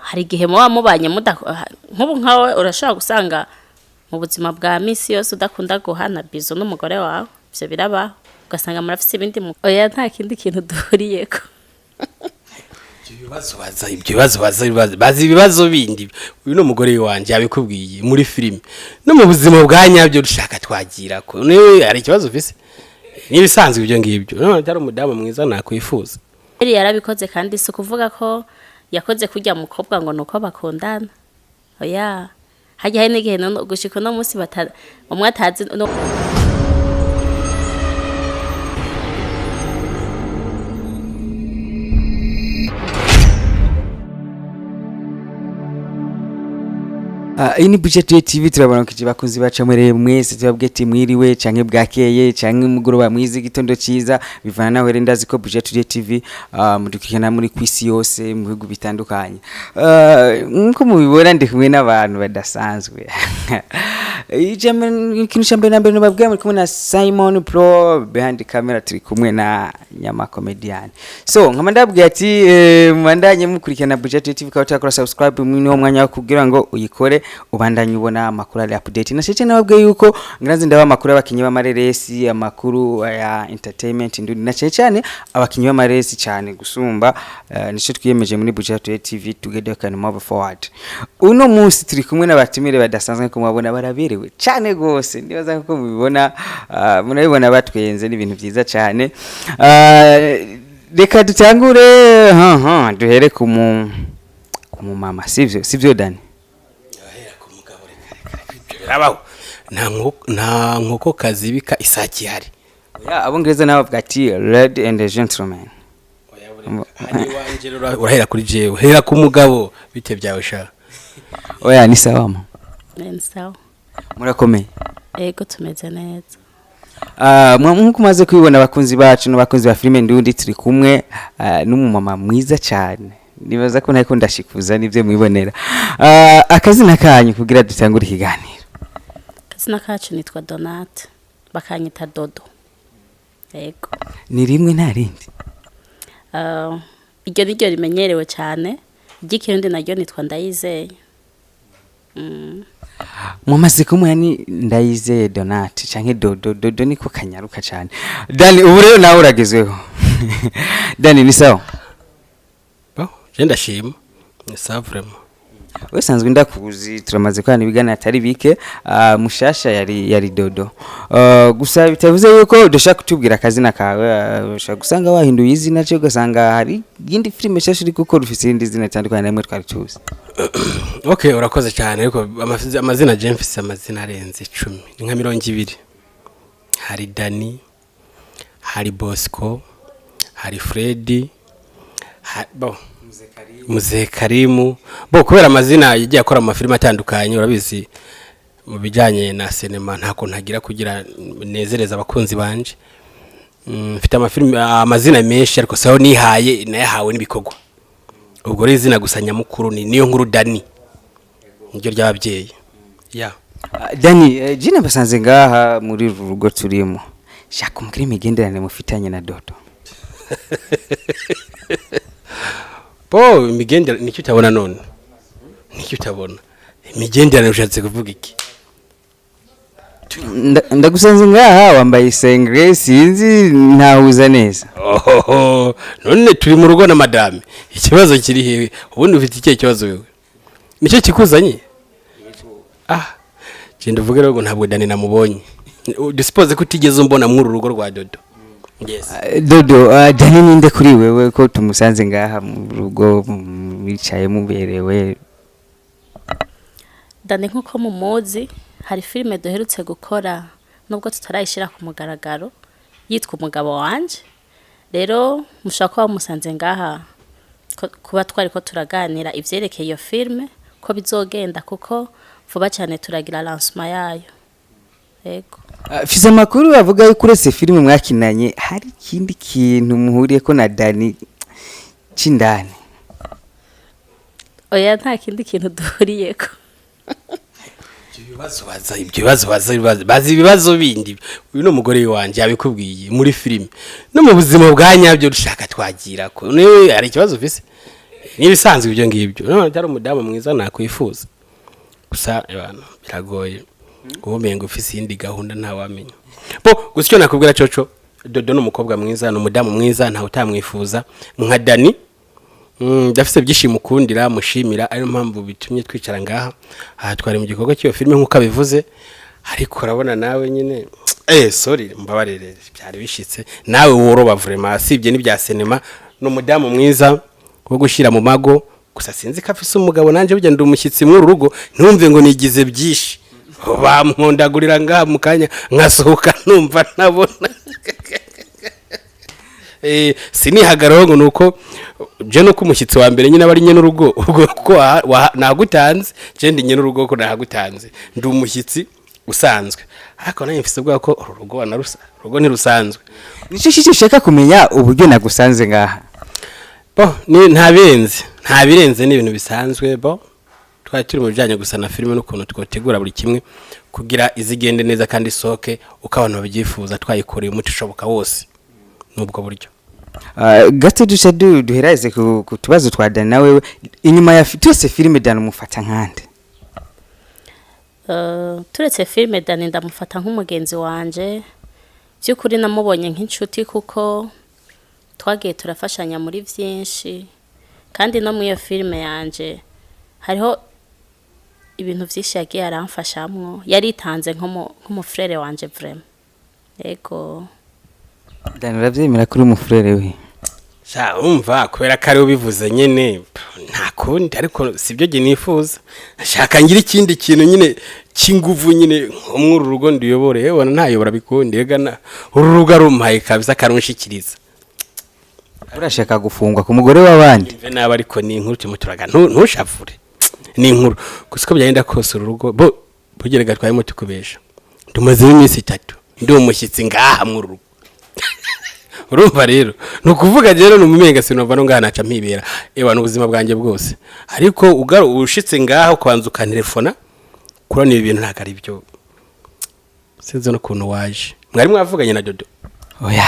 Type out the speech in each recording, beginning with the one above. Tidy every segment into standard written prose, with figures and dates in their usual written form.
hari igihe muba mubanye nk'ubu nkawe urashobora gusanga mu buzima bwa misi yose udakunda guhana bizo n'umugore wawe ivyo birabaho ugasanga murafise ibindi oya nta kindi kintu duhuriyeko bazi ibibazo bindi uyu no mugore wanje yabikubwiye muri filime no mu buzima bwa nyabyo dushaka twagira ko niwe ari ikibazo ufise nibisanzwe ibyo ngibyo no cyari umudamu mwiza nakwifuza yarabikoze kandi si kuvuga ko yakoze kujya mukobwa ngo nuko bakundana oya hajya hari n'igihe gushika no munsi umwe atazi no ini Buja Today TV turabona ko bakunzi bacamere mwese tubabwete mwiriwe canke bwakeye canke umugoroba mwiza gitondo ciza bivana nawe renda ziko Buja Today TV mudukikana muri kwisi yose mu bihugu bitandukanye nko mubibona ndi kumwe n'abantu badasanzwe ikintu cyambere nambere nababwiye muri kumwe na Simon Pro behind camera turi kumwe na Nyama comedian so nkama ndabwiye ati mwandanye mukurikirana Buja Today TV ukaba subscribe mwino mwanya wo kugira ngo uyikore ubandanye ubona amakuru ari update na cece nababwiye yuko ngiranze ndaba amakuru abakinyi b'amareresi amakuru ya entertainment ndudi na cece cyane abakinyi b'amareresi cyane gusumba nico twiyemeje muri Buja Today TV together can move forward uno munsi turi kumwe n'abatumire badasanzwe ko mubabona baraberewe cyane gose ndibaza ko mubibona murabibona batwenze n'ibintu byiza cyane reka dutangure duhere ku mama sivyo Dani abaho nta nkoko kazibika isaki hari oya abongereza nabo bwati red and gentleman urahera kuri jewe hera ku mugabo bite byawe sha oya ni sawa ma ni sawa murakomeye ego tumeze neza nkuko maze kwibona abakunzi bacu n'abakunzi ba filime ndundi turi kumwe n'umumama mwiza cyane nibaza ko ntako ndashikuza nivyo mwibonera akazina kanyu kugira dutangure ikiganiro akazina kacu nitwa Donate bakanyita Dodo yego ni rimwe nta rindi iryo niryo rimenyerewe cyane igikirundi naryo nitwa Ndayizeye mumaze kumwe ni Ndayizeye Donate canke Dodo niko kanyaruka cyane Dani ubu rero nawe uragezweho Dani ni sawa Jenda shima ni sawa vraiment wesanzwe ndakuzi turamaze kwana ibigana atari bike mushasha yari Dodo gusa bitavuze yuko dushaka kutubwira akazina kawe ushaka gusanga wahinduye izina cyo gasanga hari yindi filime shasha uri gukora ufise indi zina cyandukanye namwe twari tuzi okay urakoze cyane ariko amazina James amazina arenze 10 ni nka 200 hari Dani hari Bosco hari Freddy Muze Karimu kubera amazina yagiye akora mu filime atandukanye urabizi mu bijanye na cinema ntako ntagira kugira nezereza abakunzi banje mfite amazina menshi ariko saho nihaye nayahawe n'ibikogwa ubwo rero izina gusanya mukuru niyo nkuru Dani niryo ry'ababyeyi Dani jina basanze ngaha muri rugo turimo shaka umukiri imigenderane mufitanye na Dodo imigendera nicyo utabona none nicyo utabona imigenderane ushatse kuvuga iki ndagusanze ngaha wambaye sengre sinzi ntahuza neza none turi mu rugo na madame ikibazo kiri hewe ubundi ufite ikihe kibazo wewe nicyo kikuzanye genda uvuge rero ngo ntabwo Dani namubonye dispose ko utigeze umbona muri urugo rwa Dodo Yes. Dodo Dani ninde kuri wewe ko tumusanze ngaha mu rugo bicaye muberewe Dani nkuko mumuzi hari filime duherutse gukora nubwo tutarayishira ku mugaragaro yitwa umugabo wanje rero mushaka ko musanze ngaha kuba twari ko turaganira ivyerekeye iyo filime ko bizogenda kuko vuba cyane turagira lancement yayo yego Fisa makuru avuga yuko uretse filime mwakinanye hari kindi kintu muhuriye ko na Dani cindani oya nta kindi kintu duhuriyeko bazi ibibazo bindi uyu no mugore wanje yabikubwiye muri filime no mu buzima bwa nyabyo dushaka twagira ko niwe ari ikibazo ufise nibisanzwe ibyo ngibyo none cyari umudamu mwiza nakwifuza gusa abantu biragoye ubumengo ufise indi gahunda nta wamenya bo gusa icyo nakubwira coco Dodo n'umukobwa mwiza n'umudamu mwiza nta utamwifuza nka Dani ndafise byishimo kundira mushimira ari mpamvu bitumye twicara ngaha aha twari mu gikorwa cy'iyo filme nkuko abivuze ariko urabona nawe nyine sorry mbabarere byari bishitse nawe woroba vraiment asibye n'ibya cinema n'umudamu mwiza wo gushira mu mago gusa sinzi ko afise umugabo nanje burya ndi umushyitsi mu rugo ntumve ngo nigize byishi bamwondagurira ngaha mu kanya nkasohoka numva nabona sinihagaraho ngo nuko je no kumushyitsi wa mbere nyine abari nye n'urugo ubwo ko nagutanze je ndi nye n'urugo ko nagutanze ndi umushyitsi usanzwe ariko nayo mfise ubwo ko urugo wanarusa urugo ni rusanzwe nico shaka kumenya uburyo nagusanze ngaha bo ni ntabirenze ni ibintu bisanzwe bo twari turi mu bijanye gusa na filime n'ukuntu twotegura buri kimwe kugira izigende neza kandi soke uko abantu babyifuza twayikoreye umuti ushoboka wose nubwo buryo gato duce duhereze ku tubazo twa Dani nawe inyuma ya twese filime Dani umufata nkande turetse filime Dani ndamufata nk'umugenzi wanje by'ukuri namubonye nk'inshuti kuko twagiye turafashanya muri byinshi kandi no mu iyo filime yanje hariho ibintu byinshi yagiye aramfashamwo yaritanze nk'umufrere wanje vraiment yego Dani uravyemera kuri umufrere we sha umva kubera kare ubivuze nyene nta kundi ariko sibyo je nifuza shaka ngira ikindi kintu nyine kinguvu nyine umwe rugo ndiyobore yewe ntayobora bikundi egana ururuga rumpaye kabisa karunshikiriza urashaka gufungwa ku mugore w'abandi mve naba ariko ni inkuru timuturaga ntushavure ni inkuru gusiko byagenda kose urugo bo bugerega twayemo tukubesha tumaze iminsi 3 ndi umushyitsi ngaha mu rugo urumva rero nukuvuga rero numumenga sinova no ngana naca mpibera ewa n'ubuzima bwanjye bwose ariko ushitse ngaho kwanza ukantelefona kurana ibintu ntakari byo sinzi no kuntu waje mwari mwavuganye na Dodo oya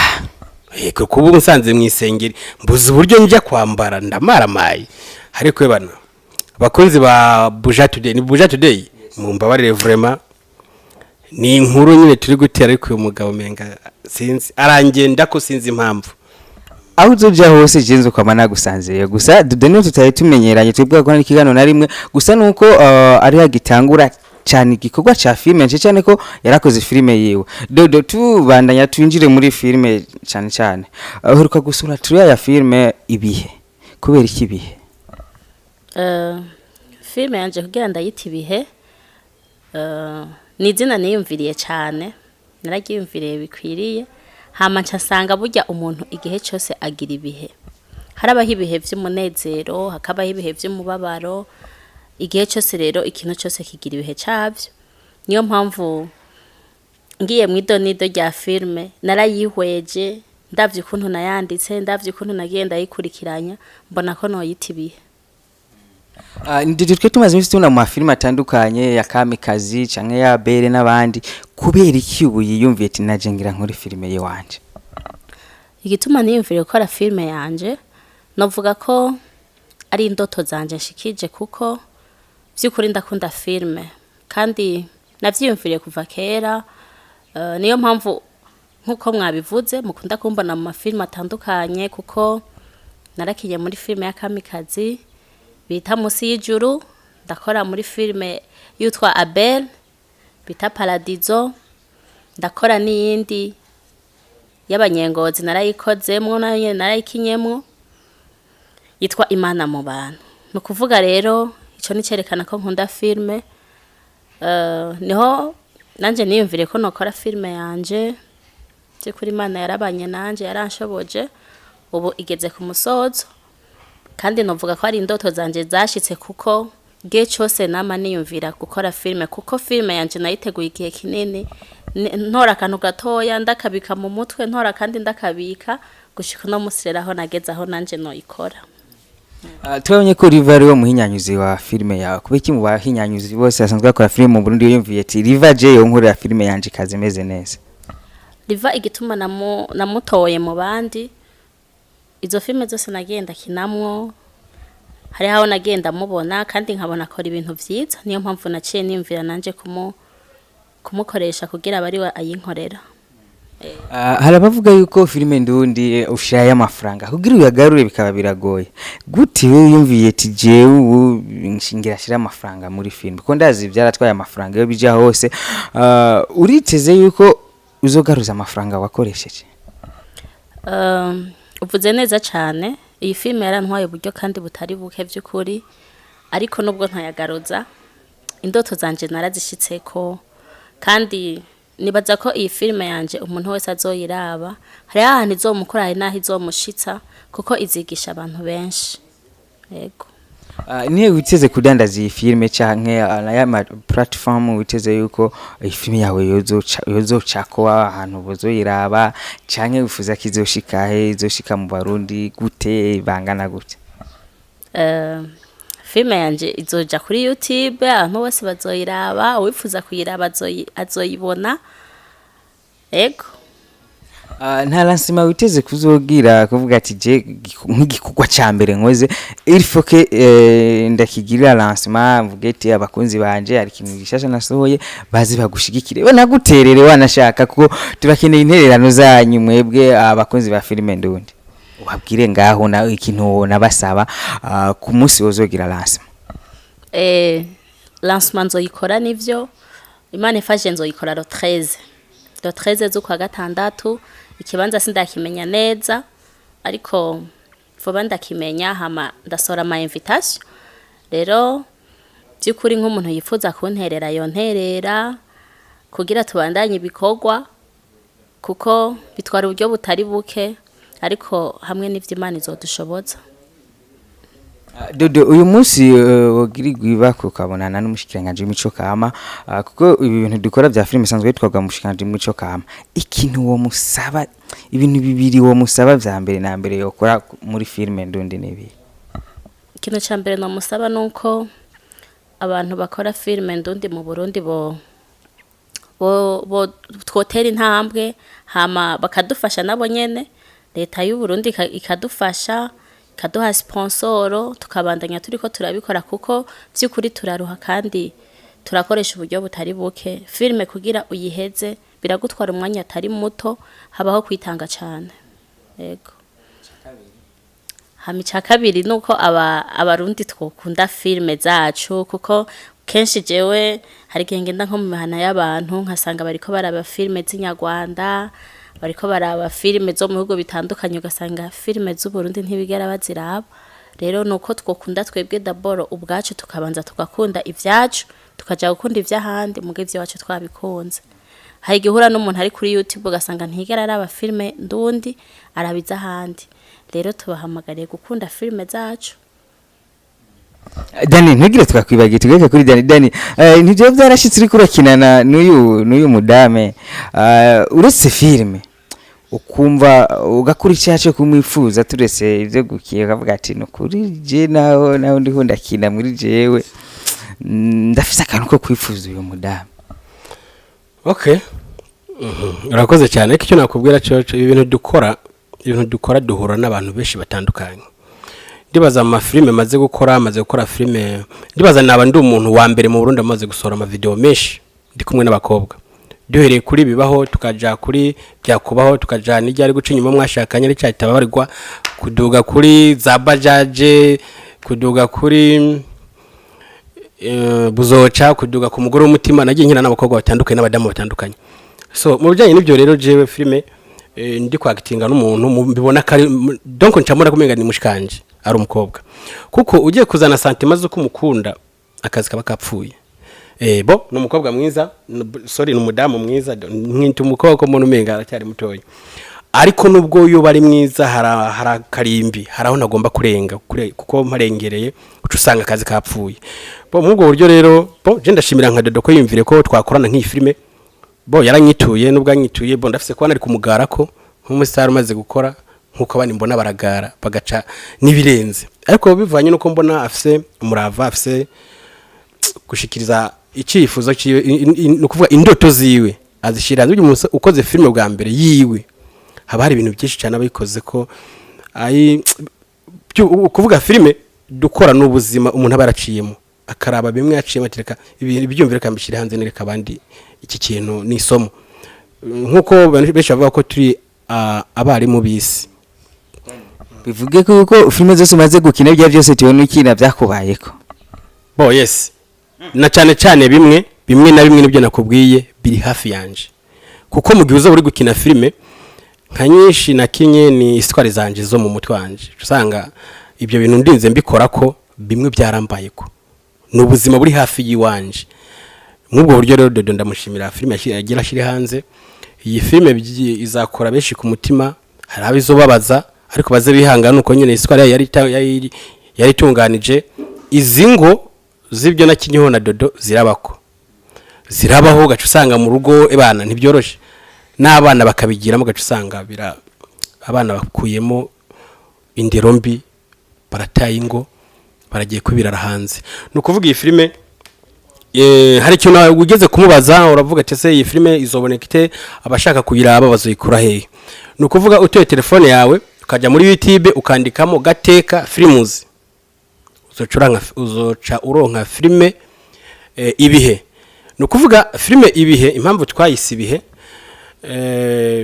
yego kubu nsanze mwisengeri mbuze uburyo njya kwambara ndamaramaye ariko ebana bakunzi ba Buja Today ni Buja Today mumbabarire vraiment ni inkuru nyine turi gutera ariko uyu mugabo menga sinzi arangenda ko sinzi impamvu aho uzoja hose jenzo kwa mana gusanzeye gusa Dodo no tutaye tumenyeranye twebwe ko n'ikiganiro na rimwe gusa nuko ari yagitangura cyane igikorwa ca filme cyane ko yarakoze filme yiwe Dodo tubandanya twinjire muri filme cyane uheruka gusura turiya ya filme ibihe kubera iki bihe filme yanje kugira ndayita ibihe ni izina niyumviriye cyane naragiyumviriye bikwiriye hama nsanga burya umuntu igihe cyose agira ibihe harabaho ibihe by'umunezero hakabaho ibihe by'umubabaro igihe cyose rero ikintu cyose kigira ibihe cyabyo niyo mpamvu ngiye mu idonido rya filme narayihweje ndavye ukuntu nayanditse ndavye ukuntu nagiye ndayikurikiranya mbona ko noyita ibihe ndije twe tumaze imisi tuna mu filme atandukanye ya Kamikazi canke ya Abel n'abandi kubera iki ubu yiyumviye ati naje ngira nkuri filme ye wanje igituma niyumvire gukora filme yanje novuga ko ari indoto zanje nshikije kuko by'ukuri ndakunda filme kandi navyiyumviriye kuva kera niyo mpamvu nkuko mwabivuze mukunda kumbona mu mafilme atandukanye kuko narakiye muri filme ya Kamikazi bita Musi y'ijuru ndakora muri filme yitwa Abel bita Paradizo ndakora n'iyindi y'abanyengozi narayikozemwo nayo narayikinyemwo yitwa Imana mu bantu no kuvuga rero ico ni cerekana ko nkunda filme niho nanje niyumvire ko nokora filme yanje cyo kuri Imana yarabanye nanje yaranshoboje ubu igeze ku musozo kandi novuga ko ari indoto zanje zashitse kuko gihe cyose nama niyumvira gukora filme kuko filme yanje nayiteguye igihe kinini ntora kantu gatoya ndakabika mu mutwe ntora kandi ndakabika gushika no musireraho nageze aho nanje noyikora twabonye ko Riva ari wo muhinyanyuzi wa filme yawe kubiki mu bahinyanyuzi bose asanzwe akora filme mu Burundi yiyumviye ati Riva je yo nkorera filme yanje kaze meze neza Riva igituma namutoye mu bandi izo filme zose nagenda kinamwo hari aho nagenda mubona kandi nkabona akora ibintu vyiza niyo mpamvu naciye nimvira nanje kumukoresha kugira abari we ayinkorera. Harabavuga yuko filime ndundi ushaye amafaranga kugira uyagarure bikaba biragoye gute wewe yumviye ati jewe ubu nshingira shira amafaranga muri film ko ndazi byaratwaye amafaranga yo bija hose uriteze yuko uzogaruza amafaranga wakoresheje? Uvuze neza cyane iyi filime yarantwaye uburyo kandi butari buke by'ukuri ariko nubwo ntayagaruza indoto zanje narazishitseko kandi nibaza ko iyi filime yanje umuntu wese azoyiraba hari ahantu izomukora hari naho izomushitsa kuko izigisha abantu benshi. Yego. Niye witeze kudandaza iyi filime canke ya platform witeze yuko iyi filime yawe yozoca ko ahantu bozoyiraba canke wifuza kizoshika he izoshika mu Barundi gute bangana gute? Filime yanje izoja kuri YouTube abantu bose bazoyiraba uwifuza kuyiraba azoyibona. Ego. Nta lancement witeze kuzogira kuvuga ati je nk'igikugwa cyambere nkoze il faut que ndakigirira lancement mvuge ati abakunzi banje ari kintu gishasha nasohoye bazi bagushigikire banaguterere wanashaka ko turakeneye intererano zanyu mwebwe abakunzi ba filime ndundi wabwire ngaho na ikintu nabasaba ku munsi wozogira lancement. Lancement nzoyikora nivyo Imana ifashe nzoyikora le 13 z'ukwa gatandatu ikibanza sindakimenya neza ariko vuba ndakimenya hama ndasora ama invitation rero byukuri nk'umuntu yifuza kunterera yonterera kugira tubandanye ibikorwa kuko bitwara uburyo butari buke ariko hamwe n'ivyo Imana izodushoboza. Dodo uyu munsi wogirigwiba kukabonana n'umushikiranganje w'imico kama kuko ibi bintu dukora bya filime sanzwe twagwa mushikiranganje w'imico kama ikintu wo musaba ibintu bibiri wo musaba vya mbere na mbere yokora muri filime ndundi nebi? Ikintu ca mbere no musaba nuko abantu bakora filime ndundi mu Burundi bo twotera intambwe hama bakadufasha nabo nyene leta y'u Burundi ikadufasha kaduha sponsoro tukabandanya turiko turabikora kuko byukuri turaruha kandi turakoresha uburyo butari buke filime kugira uyiheze biragutwara umwanya atari muto habaho kwitanga cyane. Yego. Hamica kabiri nuko abarundi twokunda filime zacu kuko kenshi jewe hari gengenda nko mu mihana y'abantu nkasanga bariko baraba filime z'inyarwanda bariko baraba filime zo mu bihugu bitandukanye ugasanga filime z'u Burundi ntibigera baziraba rero nuko twokunda twebwe daboro ubwacu tukabanza tugakunda ivyacu tukaja gukunda ivy'ahandi muge ivyacu twabikunze. Hari gihura n'umuntu ari kuri YouTube ugasanga ntigera araba filime ndundi arabiza ahandi rero tubahamagariye gukunda filime zacu. Dani ntugire twakwibagiye tugeke kuri Dani ntivyo byarashitse uri kurakinana n'uyu mudame uretse filime ukumva ugakurikira cyo kumwifuza turese ivyo gukiye kavuga ati no kuri je naho ndiho ndakina muri jewe ndafise akantu ko kwifuza uyu mudame. Okay. Urakoze cyane icyo nakubwira cyo ibintu dukora duhura n'abantu benshi batandukanye. Ndibaza ama filime maze gukora filime ndibaza naba ndi umuntu wa mbere mu Burundi amaze gusohora ama video menshi ndi kumwe n'abakobwa. Duhereye kuri bibaho tukaja kuri byakubaho tukaja n'ijyari guca inyuma mwashakanye ari cyahita babarigwa kuduga kuri za bajaje kuduga kuri buzoca kuduga ku mugore w'umutima nagiye nkina n'abakobwa batandukanye n'abadamu batandukanye. So mu bijanye n'ibyo rero jewe filime ndi kwagitinga n'umuntu mbibona kari donc ncamura kumenga ni mushikanje ari umukobwa kuko ugiye kuzana santima zo kumukunda akazi kaba kapfuye. Bo n'umukobwa mwiza sorry n'umudamu mwiza nk'intu umukobwa umuntu umenga aracyari mutoyi ariko nubwo yo bari mwiza hara karimbi haraho nagomba kurenga kuko mparengereye ucusanga akazi kapfuye. Bo mubwo buryo rero bo je ndashimira nka Dodo ko yumvire ko twakorana nk'iyi filime bo yaranyituye nubwo anyituye bo ndafise ko nari kumugara ko nk'umustar umaze gukora nkuko abandi mbona baragara bagaca nibirenze ariko bivanye nuko mbona afise umurava afise gushikiriza icifuzo ciwe nukuvuga indoto ziwe azishira umuntu ukoze filime bwa mbere yiwe haba hari ibintu byinshi cyane abikoze ko kuvuga filime dukora n'ubuzima umuntu aba yaraciyemo akaraba bimwe yaciyemo atereka ibintu byumvira kambishira hanze nereka abandi iki kintu ni isomo nkuko benshi bavuga ko turi abarimu bise bivuge ko filime zose umaze gukina bya byose tiyo n'ukina byakubayeko bo yes na cyane bimwe na bimwe nibyo nakubwiye biri hafi yanje kuko mu gihe uza uri gukina filime nka nyinshi nakinye ni histoire zanje zo mu mutwe wanje usanga ibyo bintu ndinze mbikora ko bimwe byarambaye ko n'ubuzima buri hafi yiwanje nk'ubwo buryo rero Dodo ndamushimira filime yagira shiri hanze iyi filime izakora benshi ku mutima hari abizobabaza ariko baze bihangana uko nyine histoire yari tunganije izingo zibyo nakinyeho na Dodo zirabaho gacu usanga mu rugo ebana ntibyoroshe n'abana bakabigiramo gacu usanga abana bakuyemo indero mbi barataye ingo baragiye kubirara hanze no kuvuga iyi filime hari cyo nawe ugeze kumubaza uravuga ati se iyi filime izoboneka ite abashaka kuyiraba bazoyikura hehe no kuvuga utoye telefone yawe ukajya muri YouTube ukandikamo GATEKA FILMS uzoca uronka filime ibihe no kuvuga filime ibihe impamvu twayise ibihe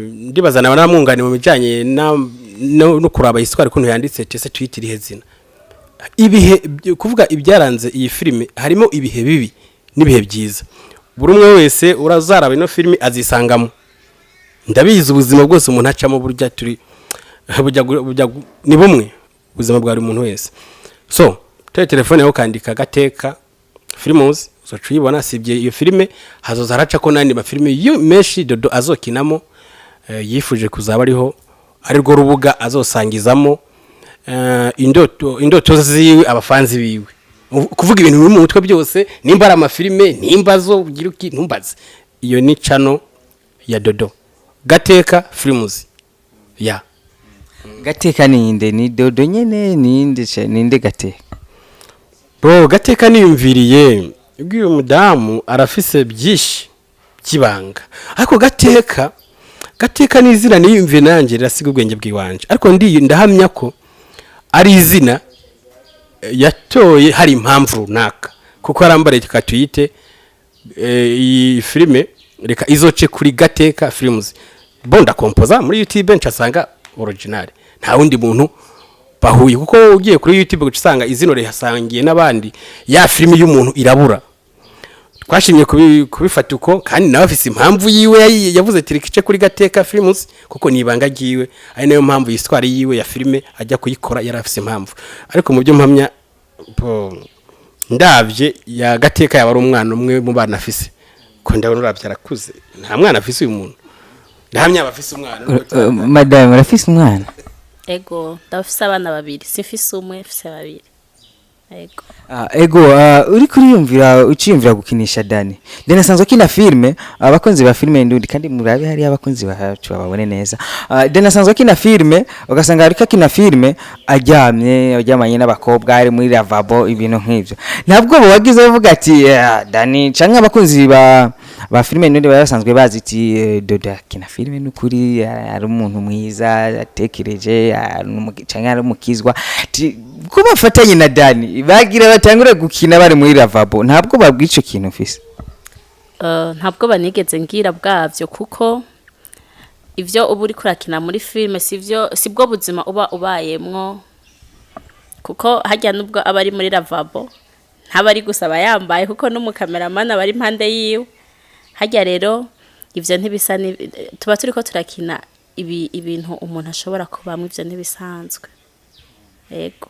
ndibazana baramungane mu bijanye no kuraba histoire kuntu yanditse tese twitiri hezina ibihe kuvuga ibyaranze iyi filime harimo ibihe bibi nibihe byiza buri umwe wese urazaraba ino filime azisangamo ndabizi ubuzima bwose umuntu acamo burya turi bujya ni bumwe ubuzima bwa umuntu wese so telefone yawe kandika GATEKA FILMS uzoca uyibona sibye iyo filime hazoza haraca ko nandi ba filime menshi Dodo azokinamo yifuje kuzaba ariho ari rwo rubuga azosangizamo indoto ziwe abafanzi biwe kuvuga ibintu biri mu mutwe byose nimba ari amafilime nimba zo ugira uki ntumbaze iyo ni channel ya Dodo GATEKA FILMS ya GATEKA ni Dodo nyene ninde GATEKA bro GATEKA niyumviriye ubwiye umudamu arafise byinshi kibanga ariko GATEKA ni izina niyumviye nanje rasiga ubwenge bwiwanje ariko ndahamya ko ari izina yatoye hari impamvu runaka kuko arambare tukatuyite iyi filime reka izoce kuri GATEKA FILMS bonda kompoza muri YouTube ncasanga original nta wundi muntu bahuye kuko ugiye kuri YouTube gucusanga izino rehasangiye nabandi ya filime y'umuntu irabura twashimye kubifata uko kandi nawe afise impamvu yiwe yavuze tirikice kuri GATEKA FILMS kuko nibanga giwe ari nayo mpamvu histoire yiwe ya filime ajya kuyikora yarafise impamvu ariko mu byo mpamya ndavye ya GATEKA yaba ari umwana umwe mu bana afise ko ndabona urabyarakuze nta mwana afise uyu muntu ndahamya abafise umwana madame arafise umwana ego ndafise abana babiri sifise umwe afise babiri ego uri kuriyumvira uciyumvira gukinisha Dani asanzwe kina filme abakunzi ba filme ndundi kandi murabe hari abakunzi bacu babone neza asanzwe kina filme ugasanga ari kina filme ajyamanye n'abakobwa ari muri lavabo ibintu nk'ibyo ntabwo wagize uvuga ati Dani canke abakunzi ba filme ndundi barasanzwe bazi ati Dodo kina filme n'ukuri ari umuntu mwiza atekereje canke ari umukizwa kuba fatanye na Dani bagira batangura gukina bari muri lavabo ntabwo babwice kintu ufise ntabwo banigeze ngira bwavyo kuko ivyo uba uri kurakina muri filme sibwo buzima uba ubayemwo kuko hajya nubwo abari muri lavabo ntabari gusaba yambaye kuko n'umukameraman abari impande yiwe hajya rero ivyo ntibisa tuba turiko turakina ibintu umuntu ashobora kubamwe ivyo ntibisanzwe yego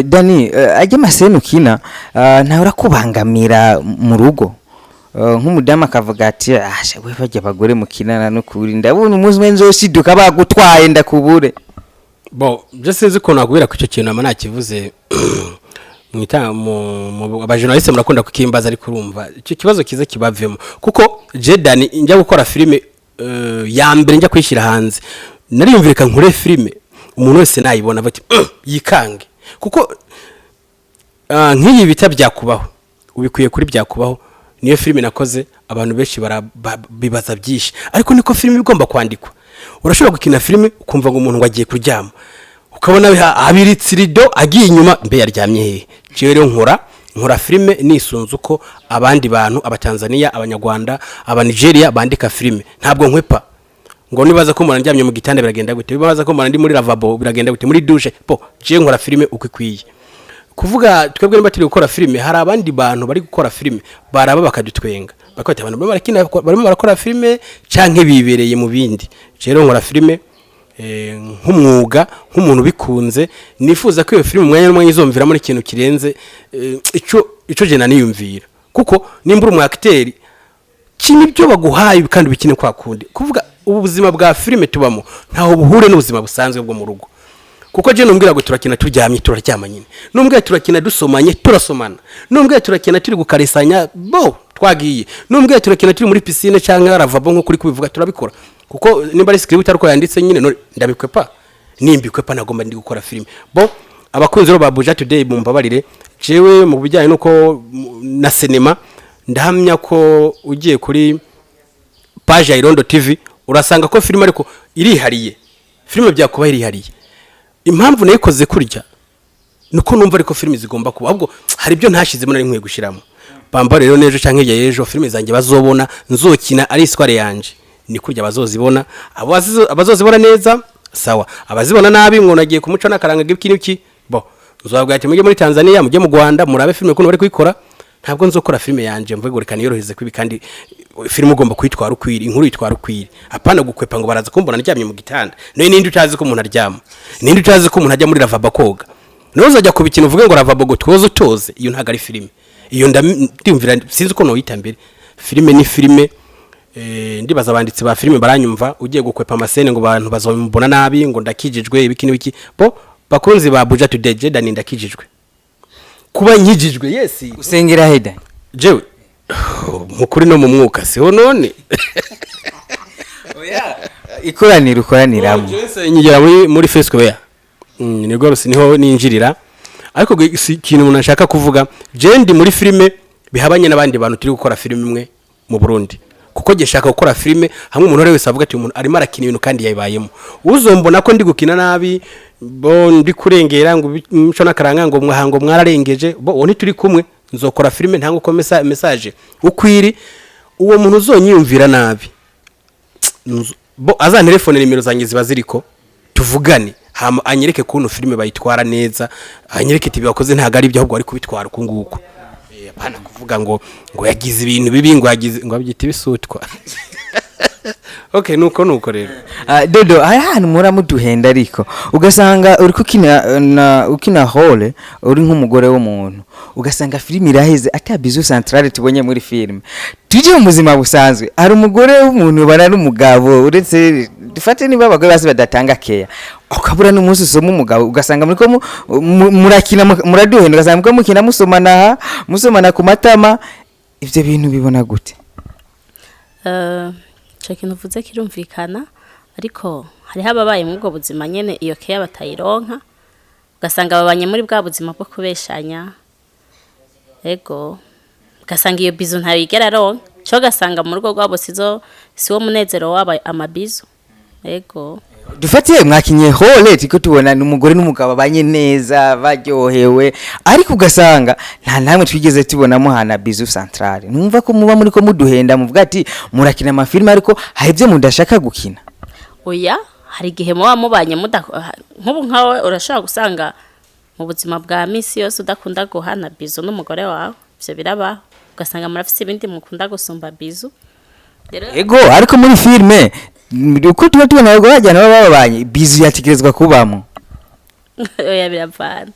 Dani ajye maseno kina nta urakubangamira mu rugo nk'umudamu akavuga ati we bajya abagore mukinana no kuri ndabona umuzwe nzoshiduka bagutwaye ndakubure bo je sinzi ko nakubira ku cyo kintu ama nakivuze mu abajournaliste murakunda kukimbaza ari kurumva icyo kibazo kiza kibavemo kuko je Dani njya gukora filime ya mbere njya kwishira hanze nariyumvireka nkure filime umuntu wese nayibona bati yikange kuko nk'iyi bita byakubaho ubikuye kuri byakubaho niyo filime nakoze abantu benshi bibaza byinshi ariko niko filime igomba kwandikwa urashobora gukina filime ukumva ngo umuntu wagiye kuryama ukabona abiritse rido agiye inyuma mbe yaryamye hehe. Jewe rero nkora filime nisunze uko abandi bantu abatanzania abanyarwanda abanigeria bandika filime, ntabwo nkwepa ngo nibaza ko mbona ndyamye mu gitanda biragenda gute, bibaza ko mbona ndi muri lavabo biragenda gute, muri douche po je nkora filime uko ikwiye. Kuvuga twebwe niba turi gukora filime, hari abandi bantu bari gukora filime baraba bakadutwenga bakwita abantu barimo barakora filime canke bibereye mu bindi. Rero nkora filime nk'umwuga nk'umuntu bikunze, nifuza ko iyo filime umwanya n'umwanya izomvira muri ikintu kirenze ico je naniyumvira, kuko nimbura umu acteur kini byo baguhaye kandi bikine kwa kundi. Kuvuga ubuzima bwa filime tubamo ntaho buhure n'ubuzima busanzwe bwo mu rugo, kuko je numbwira ngo turakina turyamye turaryama nyine, numbwira turakina dusomanye turasomana, numbwira turakina turi gukarisanya bo twagiye, numbwira turakina turi muri piscine cyangwa ravabo nko kuri kubivuga turabikora, kuko nimba ari script ariko yanditse nyine ndabikwepa nimbikwepa nagomba ndi gukora filime. Bo abakunzi ro ba Buja Today mumbabarire, jewe mu bijyanye nuko na cinema ndahamya ko ugiye kuri page ya Irondo TV urasanga ko filime ariko irihariye, filime byakuba irihariye. Impamvu nayikoze kurya nuko numva ariko filime zigomba kuba, ahubwo hari byo ntashizemo nari nkwiye gushiramo. Bamba rero nejo canke yejo filime zanjye bazobona nzokina ari isware yanje, ni kurya bazozibona, abazozibona neza sawa, abazibona nabi ngo nagiye kumuco nakaranga gibiki bo nzobabwira ati mujye muri Tanzania mujye mu Rwanda murabe filime kuno bari kuyikora. Ntabwo nzokora filime yanje mvuge gore kaniyoroheze kwibi, kandi filime ugomba kwitwara ukwiri, inkuru yitwara ukwiri, apana gukwepa ngo baraza kumbona ndyamye mu gitanda. No nindi utazi ko umuntu aryama, nindi utazi ko umuntu ajya muri lavabo koga, noza ajya kubikina uvuge ngo lavabo go twozo toze, iyo ntago ari filime. Iyo ndimvira sinzi uko no yitambere. Filime ni filime. Ndibaza abanditsi ba filime baranyumva, ugiye gukwepa amasene ngo abantu bazomubona nabi ngo ndakijijwe ibiki n'ibiki. Bo bakunzi ba Buja Today je dani ndakijijwe, kuba nkijijwe yesi usengera heda jewe mukuri no mu mwuka siho none oya ikoraniramo Jese nyigira muri Facebook ya nibwo rusi niho ninjirira, ariko ikintu umuntu ashaka kuvuga je ndi muri filime bihabanye n'abandi bantu turi gukora filime imwe mu Burundi, kuko gishaka gukora filime hamwe umuntu wese avuga ati umuntu arimo arakina ibintu kandi yayibayemo. Uzombona ko ndi gukina nabi bo ndi kurengera ngo muco nakaranga ngo mwahango mwararengeje bo oni turi kumwe nzokora filime ntango ko message ukwiri, uwo muntu uzonyiyumvira nabi bo azana telefone nimero zanjye ziba ziriko tuvugane, hama anyereke kuntu filime bayitwara neza, anyereke ati bakoze ntago ari byo ahubwo ari kubitwara uko nguko. Apana kuvuga ngo yagize ibintu bibi ngo yagize ngo abyita bisutwa. Okay, nuko rero Dodo ahantu muramuduhenda ariko ugasanga uri ukina hole uri nk'umugore w'umuntu, ugasanga filime iraheze atabizo centrale tubonye muri filime. Tuje mu buzima busanzwe ari umugore w'umuntu barari umugabo, uretse dufate niba abagore basi badatanga care ukabura n'umunsi usoma umugabo, ugasanga muri ko murakina muraduhenda, ugasanga ko mukina musomana ku matama. Ivyo bintu bibona gute? Ikintu uvuze kirumvikana, ariko hariho ababaye mu bwo buzima nyene iyo care batayironka, ugasanga babanye muri bwa buzima bwo kubeshanya. Ego ugasanga iyo bizu ntayigera ronka, cyo gasanga mu rugo rwabo siwo munezero waba amabizu. Ego dufatiye mwakinye hole tiko tubona n'umugore n'umugabo abanye neza baryohewe, ariko ugasanga nta namwe twigeze tubonamo hana bizu centrale. Numva ko muba muri ko muduhenda muvuga ati murakina amafilme ariko hayivye mudashaka gukina. Oya, hari gihe muba mubanye nk'ubu nkawe urashaka gusanga mu buzima bwa misi yose udakunda guhana bizu n'umugore wawe, ivyo biraba ugasanga murafise ibindi mukunda gusumba bizu. Ego ariko muri filme uko tuba tubona ngo bajyana babanye bizu yategerezwa kubamo. Oya biravana.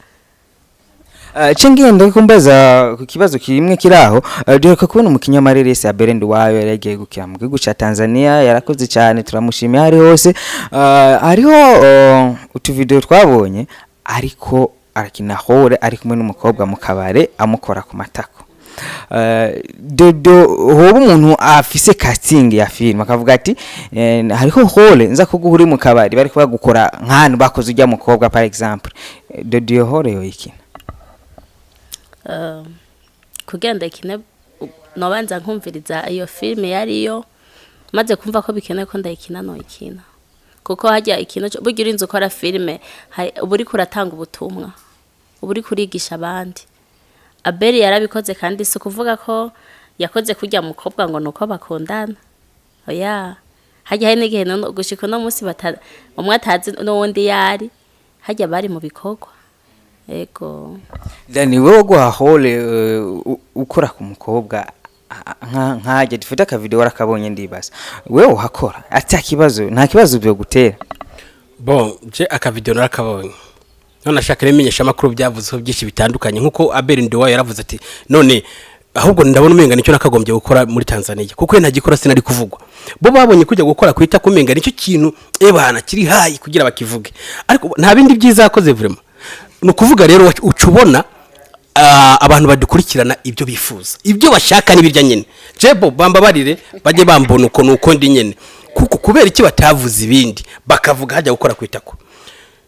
Cengenda kumbaza ku kibazo kimwe kiraho, duheruka kubona umukinyamarerese Abel wayo yagiye gukira mu gihugu ca Tanzania, yarakoze cyane turamushimiye hari hose. Hariho utuvideo twabonye ariko arakina hore ari kumwe n'umukobwa mu kabare amukora ku matako. Dodo hoba umuntu afise casting ya film akavuga ati hariho hole nza kuguhuri mu kabari bari kuba gukora nk'ahantu bakoze ujya mukobwa par exemple. Dodo yo hole yo ikina kugenda ikine nobanza nkumviriza iyo film yariyo maze kumva ko bikenewe ko ndayikina no ikina, kuko hajya ikintu burya urinze ukora filime uba uriko uratanga ubutumwa uba uriko urigisha abandi. Abel yarabikoze kandi si ukuvuga ko yakoze kujya mukobwa ngo nuko bakundana. Oya hajya hari n'igihe gushika no munsi umwe atazi n'uwundi yari hajya bari mu bikorwa. Ego Dani wewe guhahole ukora ku mukobwa nkajya dufite aka video warakabonye ndibaza wewe uhakora ata kibazo nta kibazo byo gutera. Bon je aka video narakabonye none ashaka remenyesha makuru byavuzeho byinshi bitandukanye nkuko Abel Ndowa yaravuze ati none ahubwo ndabona umenga nicyo nakagombye gukora muri Tanzania kuko ntagikora sinari kuvugwa bo babonye kujya gukora kwita kumenga nicyo kintu ebana kiri hayi kugira bakivuge ariko nta bindi byiza yakoze vraiment no kuvuga rero ucubona abantu badukurikirana ibyo bifuza ibyo bashaka nibirya nyene jebo bambabarire baje bambona uko nuko ndi nyene kuko kubera iki batavuze ibindi bakavuga hajya gukora kwitako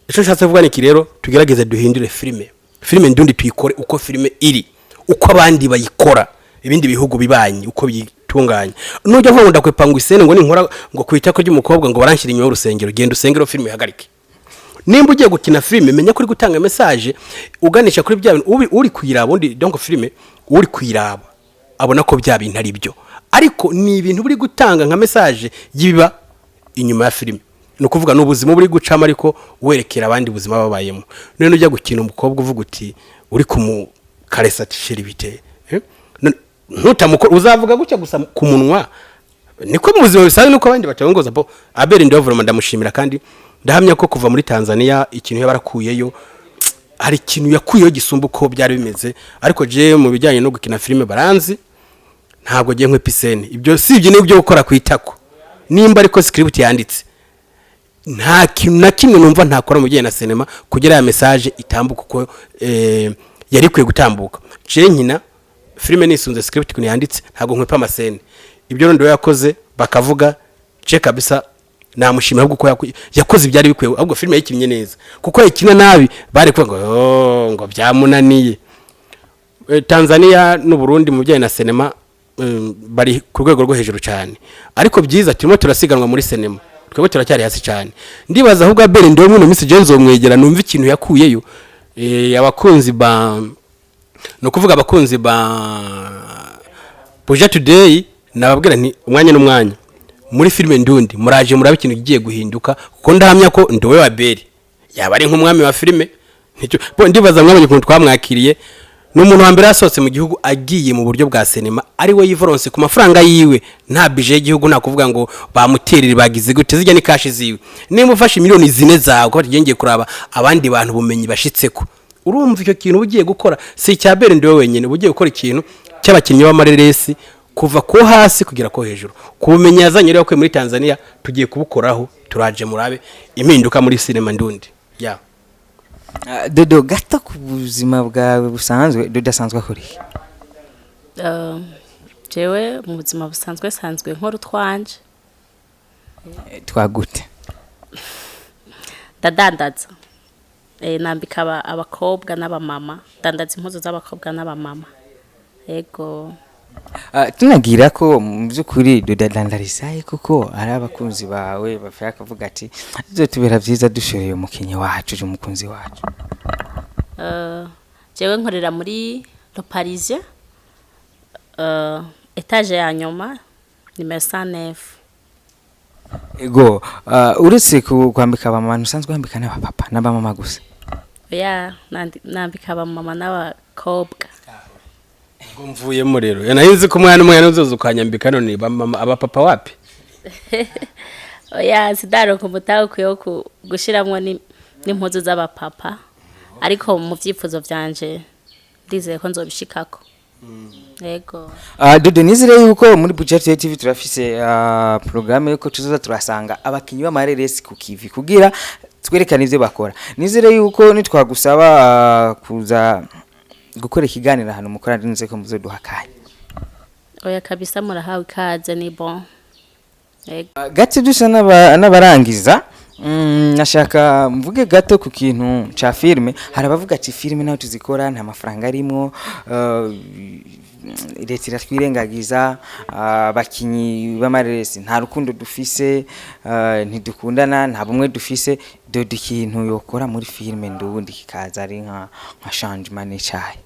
ejo nshatse vuga niki rero tugerageze duhindure filime ndundi tuyikore uko filime iri uko abandi bayikora ibindi bihugu bibanye uko bitunganye nujya vuga ngo ndakwepanga isene ngo ninkora ngo kwitako ry'umukobwa ngo baranshira inyuma y'urusengero genda usengero filime ihagarike. Nimba ugiye gukina filime menya kuri gutanga message uganisha kuri bya uri kuyiraba undi donc filime uri kuyiraba abona ko bya bintu ari byo ariko ni ibintu buri gutanga nka message yiba inyuma ya filime no kuvuga n'ubuzima buri gucama ariko werekera abandi buzima babayemo none ujya gukina umukobwa uvuga uti uri kumukaresa tisheri bite ntutamukora uzavuga gucya gusa ku munwa niko mu buzima bisabe nuko abandi batongoza bo Abel Ndowa ndamushimira kandi ndahamya ko kuva muri Tanzania ikintu yabarakuyeyo hari ikintu yakuyeyo gisumba uko byari bimeze ariko je mu bijyanye no gukina filime baranzi ntabwo giye nk'episene ibyo sibye n'ibyo gukora kwitako nimba ariko script yanditse nta kintu na kimwe numva ntakora mu bijyanye na cinema kugira ya message itambuka uko yari kwiye gutambuka je nkina filime nisunze script kuno yanditse ntabwo nkwepa amasene ibyo ndo yakoze bakavuga je kabisa namushimira ahubwo ko yakoze ibyari bikwiye ahubwo filime yikinnye neza kuko ikina nabi bari kuvuga ngo byamunaniye. Tanzania n'u Burundi mu bijyanye na cinema bari ku rwego rwo hejuru cyane ariko byiza turimo turasiganwa muri cinema twebwe turacyari hasi cyane ndibaza ahubwo Abel Ndowa no Miss Jenzo mwegera numva ikintu yakuyeyo abakunzi ba no kuvuga abakunzi ba Buja Today nababwira nti umwanya n'umwanya muri filime ndundi muraje murabe ikintu giye guhinduka kuko ndahamya ko Ndowe wa Abel yaba ari nk'umwami wa filime nicyo ndibaza mwabonye ukuntu twamwakiriye n'umuntu wa mbere yasohotse mu gihugu agiye mu buryo bwa cinema ari we yivoronse ku mafaranga yiwe nta budget y'igihugu nta kuvuga ngo bamuterere bagize gute zijya ni cash ziwe nimba ufashe miliyoni zine zawe ko tugengeye kuraba abandi bantu bumenyi bashitseko urumva icyo kintu ugiye gukora si cya Abel Ndowe wenyine ugiye gukora ikintu cy'abakinnyi b'amareresi kuva ko hasi kugira ko hejuru kubumenyi yazanye rero ko muri Tanzania tugiye kubukoraho turaje murabe impinduka muri cinema ndundi ya Dodo gato ku buzima bwawe busanzwe Dodo asanzwe kuri jewe mu buzima busanzwe sanzwe nkora utwanje twagute ndadandaza nambika abakobwa n'abamama dandaza impuzu z'abakobwa n'abamama yego tunagira ko mu byukuri Dodo dandarizaye kuko ari abakunzi bawe bafaya kavuga ati byo tubera byiza dushoreye umukinyi wacu umukunzi wacu jewe nkorera muri Le Parisien etage ya nyuma nimero 109 ego uretse kwambika abamama usanzwe kwambika n'abapapa n'abamama gusa ya nambika abamama n'abakobwa mvuyemo rero yanahinze ko umwana uzoza ukanyambika none abapapa wapi oya sidaro kumutaho kuyo gushiramwo n'impuzu z'abapapa ariko mu byifuzo byanje ndizeye ko nzobishikako yego Dodo nizire yuko muri Buja TV turafise programme yuko tuzoza turasanga abakinyi b'amareresi ku kivi kugira twerekane ivyo bakora nizire yuko nitwagusaba kuza gukora ikiganiro hano mukora ndinze ko muzoduhakanye oya kabisa murahawe ikaze ni bon gato dusa n'abarangiza nashaka mvuge gato ku kintu cha filme harabavuga ati filme naho tuzikora nta mafaranga arimo leta iratwirengagiza abakinyi b'amareresi nta rukundo dufise ntidukundana nta bumwe dufise Dodo ikintu yokora muri filime ndubundi kikaza ari nka changement n'icyayi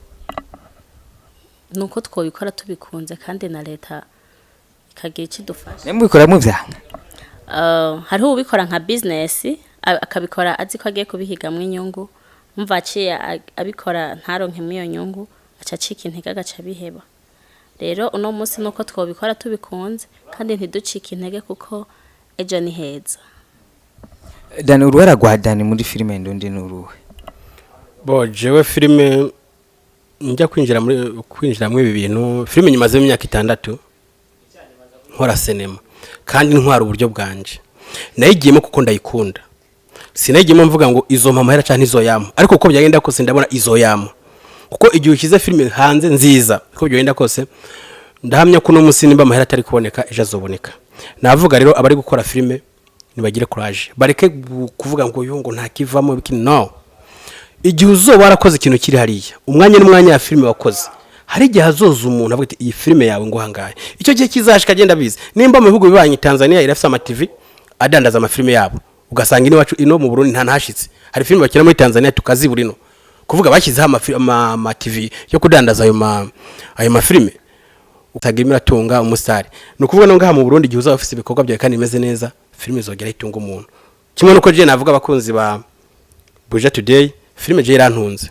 nuko twobikora tubikunze kandi na leta ikagira ikidufasha nemubikora mu vyanga hariho ubikora nka business akabikora azi ko agiye kubihigamwe inyungu umva aciye abikora ntaronke miyo nyungu aca cika intege agaca biheba rero uno munsi nuko twobikora tubikunze kandi ntiducike intege kuko ejo ni heza Dani uruhara rwa Dani muri filime ndundi nuruhe bo jewe filime njya kwinjira muri ibi bintu filime nyumaze imyaka 6 nkora cinema kandi ntwara uburyo bwanje nayigiyemo kuko ndayikunda sinayigiyemo mvuga ngo izo mpamahera cyane izo yamo ariko uko byagenda kose ndabona izo yamo kuko igihe ukize filime hanze nziza uko byagenda kose ndahamya ko no musi nimba amahera atari kuboneka ejo azoboneka navuga rero abari gukora filime nibagire courage bareke kuvuga ngo yo ngo nta kivamo biki no igihe uzoba warakoze ikintu kiri hariya umwanya n'umwanya ya filime wakoze hari igihe hazoza umuntu avuga ati iyi filime yawe ngo hangaye icyo gihe kizashika agenda bize nimba mu bihugu bibanye Tanzania irafisa ama TV adandaza ama filime yabo ugasanga ino wacu ino mu Burundi nta ntashitse hari filime bakira muri Tanzania tukaziburino kuvuga bashyizeho ama TV yo kudandaza ayo ma filime utagimira tunga umusari no kuvuga no ngaha mu Burundi gihe uzaba ufise ibikorwa byawe kandi imeze neza filime zogera itunga umuntu kimwe nuko je navuga abakunzi ba Buja Today filime je irantunze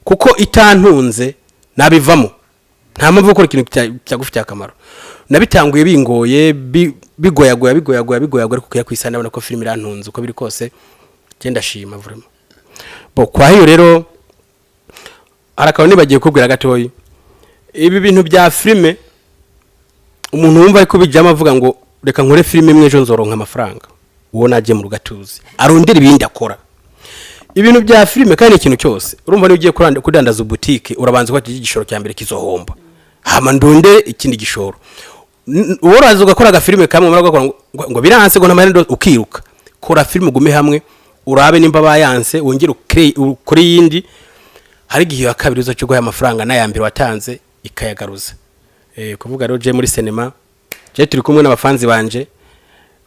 kuko itantunze nabivamo nta mpamvu gukora ikintu cyagufitiye akamaro nabitanguye bingoye bigoyagoya ariko kuyakwisana abona ko filime irantunze uko biri kose genda shima vraiment bo kwa hiyo rero arakaho nibagiye kubwira gatoyi ibi bintu bya filime umuntu wumva ariko bijama avuga ngo reka nkore filime imwe ejo nzoronka amafaranga uwo naje mu rugatuzi arondera ibindi akora ibintu bya filime kandi ikintu cyose urumva ni ugiye kudandaza boutique urabanza kwati igishoro cya mbere kizohomba hama ndonde ikindi gishoro uworaza ugakora aga filime kamwe mara ngo biranse ngo ntamare ukiruka kora filime gume hamwe urabe nimba bayanse wongera kuri yindi hari gihe ya kabiri uzo cyo amafaranga na yambere watanze ikayagaruza kuvuga rero je muri cinema je turi kumwe n'abafanzi banje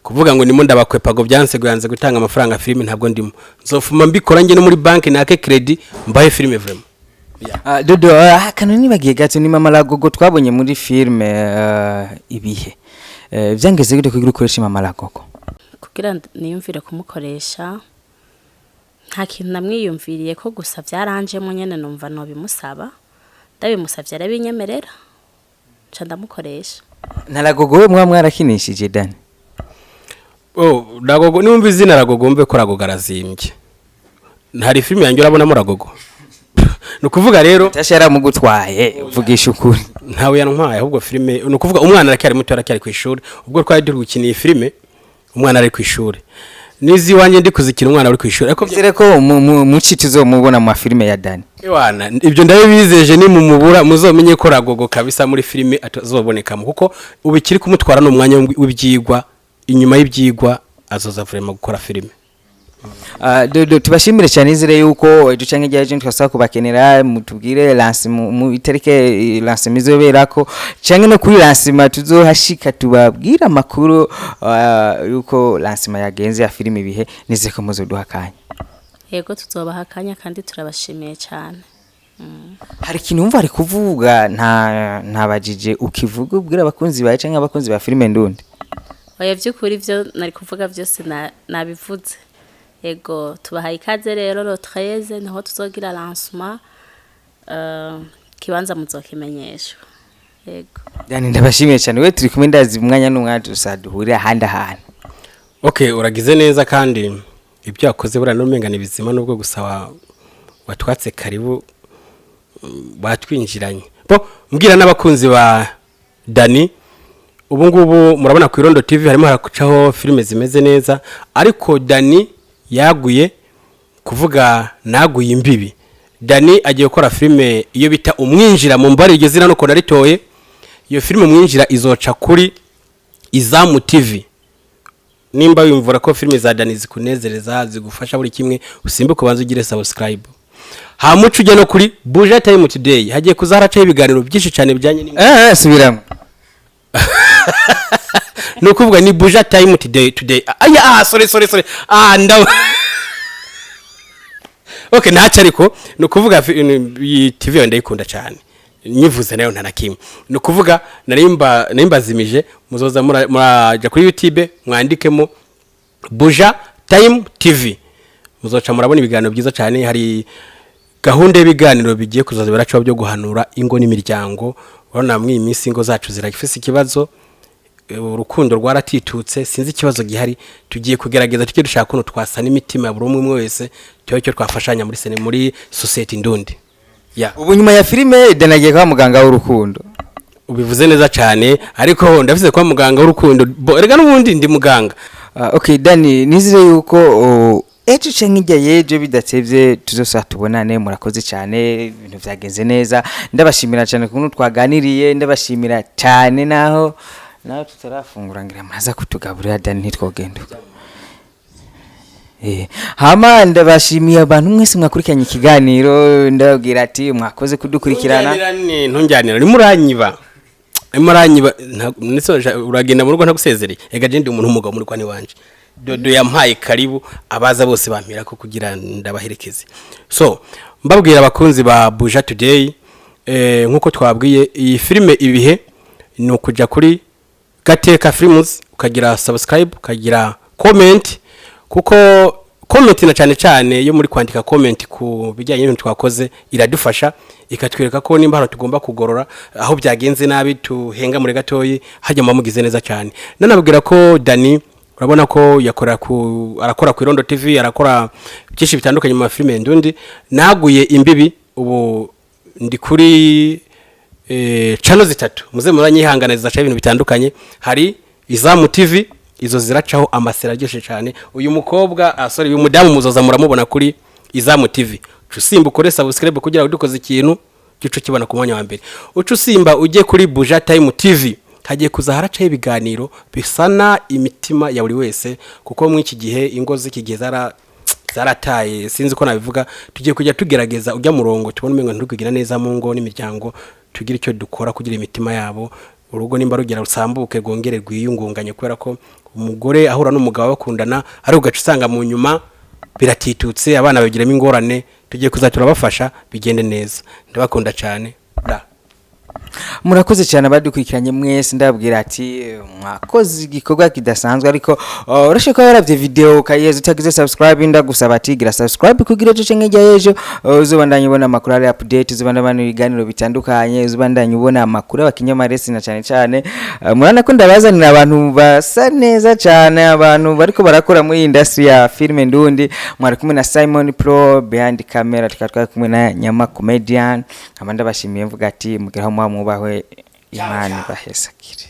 kuvuga ngo nimo ndabakwepa go byanse guyanze gutanga amafaranga filime ntabwo ndimo nzofuma mbikora nge no muri banki nake credit mbaye filime vraiment Dodo kanu nibagiye gato ni mama lagogo twabonye muri filime ibihe byangeze gute kugira ukoresha mama lagogo kugira niyumvire kumukoresha nta kintu namwiyumviriye ko gusa byaranjemo nyene numva no bimusaba ndabimusavye arabinyemerera ca ndamukoresha naragogo we mwarakinishije Dani Ragogo numva izina Ragogo mbe ko Ragogo arazimbye ntari filime yanjye urabona mu Ragogo no kuvuga rero tashara mu gutwaye uvugisha ukuri ntawe yantwaye ahubwo filime no kuvuga umwana aracyari muto aracyari ku ishuri ubwo twari duri gukiniye filime umwana ari ku ishuri nizi wanje ndi kuzikina umwana uri ku ishuri ariko byere ko mu citizo mubona mu filime ya Dani ewana ibyo ndabibizeje ni mu mubura muzomenye ko Ragogo kabisa muri filime atazobonekamo kuko ubikiri kumutwara no mwanya w'ibyigwa inyuma y'ibyigwa azoza vraiment gukora filime Dodo tubashimire cyane izere yuko ducange ryaje twasaba kubakenera mutubwire lance mu itereke lance mizoberako cange no kuri lance tuzohashika tubabwira makuru yuko lance yagenze ya filime ibihe nizeko muzoduhakanya yego tuzobahakanya kandi turabashimiye cyane hari kintu umva ari kuvuga nta bajije ukivuga ubwira abakunzi bawe canke abakunzi ba filime ndundi oya byukuri byo nari kuvuga byose nabivuze ego tubahaye ikaze rero lo 13 naho tuzogira lancement kibanza muzokimenyeshwa yego yani ndabashimiye cyane we turi kumwe ndazi umwanya n'umwanya usaduhurira handa hana okay uragize neza kandi ibyo yakoze bura no mengana bizima nubwo gusaba watwatse karibu batwinjiranye bo mbwira n'abakunzi ba Dani ubu ngubu murabona ku Irondo TV harimo harakucaho filime zimeze neza ariko Dani yaguye kuvuga naguye imbibi Dani agiye gukora filime iyo bita umwinjira mu mbari igeze no ko naritoye iyo filime umwinjira izoca kuri Izamu TV nimba wimvura ko filime za Dani zikunezereza zigufasha buri kimwe usimbuke ubanze ugire subscribe hamucu ujya no kuri Buja Today hagiye kuzaharacaho ibiganiro byinshi cyane bijyanye subiramo no kuvuga ni Buja Today sorry okay ntacyo ariko no kuvuga TV ndayikunda cyane nyivuze nayo ntanakimwe no kuvuga narimbazimije muzoza muraja kuri YouTube mwandikemo Buja TV muzoca murabona ibiganiro byiza cyane hari gahunda y'ibiganiro bigiye kuzaza biracaho byo guhanura ingo n'imiryango urabona mu iminsi ingo zacu ziragifise ikibazo urukundo rwaratitutse sinzi ikibazo gihari tugiye kugerageza tujye dushaka kuno twasana imitima ya buri umwe wese cyo twafashanya muri society ndundi ubu nyuma ya filime danagiye kwa muganga w'urukundo ubivuze neza cyane ariko ndavuze kwa muganga w'urukundo rega n'ubundi ndi muganga okay Dani nizire yuko ejo cenga yeje bidatevye tuzosaba tubonane murakoze cyane ibintu byagenze neza ndabashimira cyane kuntu twaganiriye ndabashimira cyane naho tutarafungura ngira muraza kutugaburira Dani ntitwogenda hama ndabashimiye abantu mwese mwakurikiranye ikiganiro ndababwira ati mwakoze kudukurikirana ntunjyanira ni muranyiba uragenda mu rugo ntagusezereye ega je ndi umuntu umugabo muri kwani wanje Dodo yampaye karibu abaza bose bampira ko kugira ndabaherekeze so mbabwira abakunzi ba Buja Today nkuko twabwiye iyi filime ibihe no kuja kuri GATEKA FILMS ukagira subscribe ukagira comment kuko comment na cyane yo muri kwandika comment ku bijyanye n'ibintu twakoze iradufasha ikatwereka ko nimba hano tugomba kugorora aho byagenze nabi tuhenga muri gatoyi hajya mugize neza cyane nanabwira ko Dani urabona ko arakora ku Irondo TV arakora byinshi bitandukanye mu filime ndundi naguye imbibi ubu ndi kuri channel 3 muze muranyihanganiza cyane ibintu bitandukanye hari Izamu TV izo ziracaho amasera ryoshe cyane uyu mukobwa uyu mudamu muzoza muramubona kuri Izamu TV usimba ukore subscribe kugira udukoze ikintu gico kibona ku mwanya wa mbere usimba ujye kuri Buja TV hagiye kuzaharacaho ibiganiro bisana imitima ya buri wese kuko mu iki gihe ingo z'ikigihe zarataye sinzi ko nabivuga tugiye kujya tugerageza ujya murongo tubone umengo ntukugira neza mu ngo n'imiryango tugira icyo dukora kugira imitima yabo urugo nimba rugira rusambuke gongere rwiyungunganye kubera ko umugore ahura n'umugabo bakundana ari ugaca usanga mu nyuma biratitutse abana bagiramo ingorane tugiye kuzatura bafasha bigende neza ndabakunda cyane murakoze cyane abadukurikiranye mwese ndabwira ati mwakoze igikorwa kidasanzwe ariko urashaka ko yaravye video ukayeza utagize subscribe ndagusaba ati gira subscribe kugira ejo cenga yejo uzobandanye ubona amakuru ari update uzobandanye ibiganiro bitandukanye uzobandanye ubona amakuru abakinyamaresi na cyane murana ko ndabazanira abantu basa neza cyane abantu bariko barakora muri industry ya film ndundi mwari kumwe na Simon Pro behind camera tukatwa kumwe na Nyama comedian amanda bashimiye mvuga ati mugeraho mwubahwe Imana bahesakire.